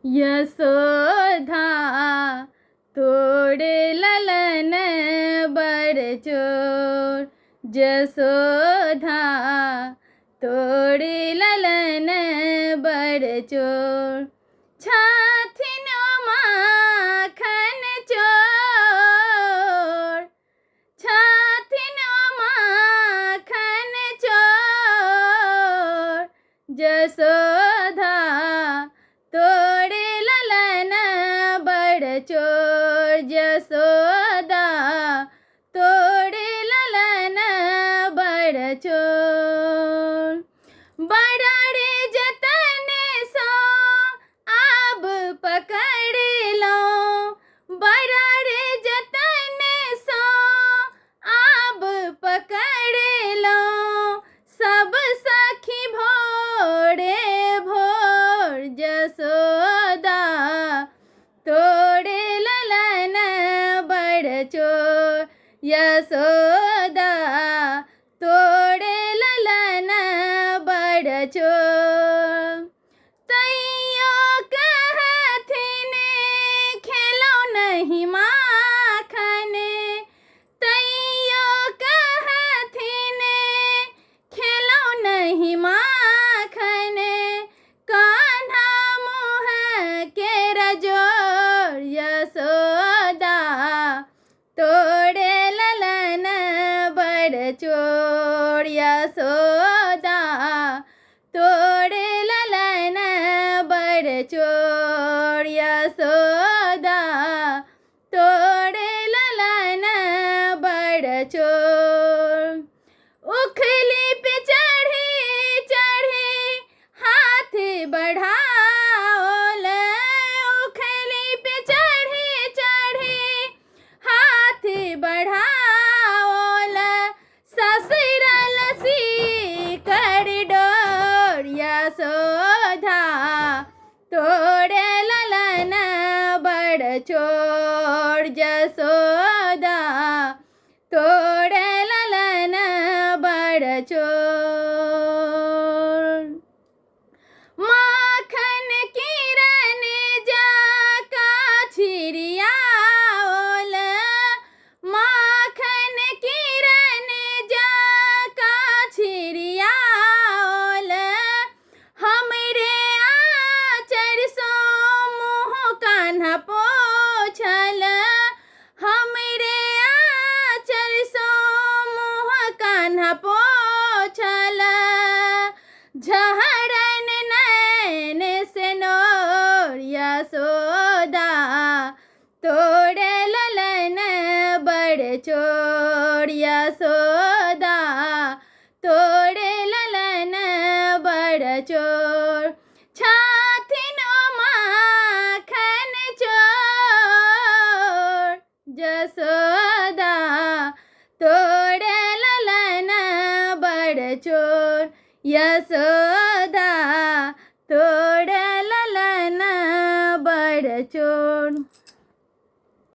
यशोधा तोड़े ललन बड़चोर। यशोधा तोड़े ललन बड़चोर। छथिन माखन चोर, छथिन माखन चोर। यशोधा तोड़े ललन बड़चोर। यशोदा तोड़े ललन बड़चोर। बड़ा रे जतन सो अब पकड़ लो, बड़ा रे जतन सो अब पकड़ लो। सब सखी भोरे भोर यशोदा तोड़े ललन बड़चोर। यशोदा तोड़े ललन बड़चोर। तैयो कहथिन खेलो नहीं माखन, तैयो कहथिन खेलो नहीं माखन। कान्हा मुँह के रजोर। यशोदा तोड़े ललन बड़चोर। यशोदा तोड़े ललन बड़चोर। यशोदा तोड़े ललन बड़चोर। उखली पे चढ़ी चढ़ी हाथ बढ़ाओल, उखली पे चढ़ी चढ़ी हाथ बढ़ाओल। ससुरल सी कर डोर। यशोदा तोड़े ललन बड़चोर। यशोदा तोड़े ललन बड़चोर। माखन किरण जाका छिरियाओल, माखन किरण जाका छिरियाओल। हमरे आचर सो मुँह कान्हा पोछल, हमरे आचर सो मुँह कान्हा पोछल। झहरन नैन से नोर। यशोदा तोड़े ललन बड़चोर। यशोदा तोड़े ललन बड़चोर। छथिन माखन चोर। यशोदा तोड़े ललन बड़चोर। यशोदा तोड़े ललन बड़चोर।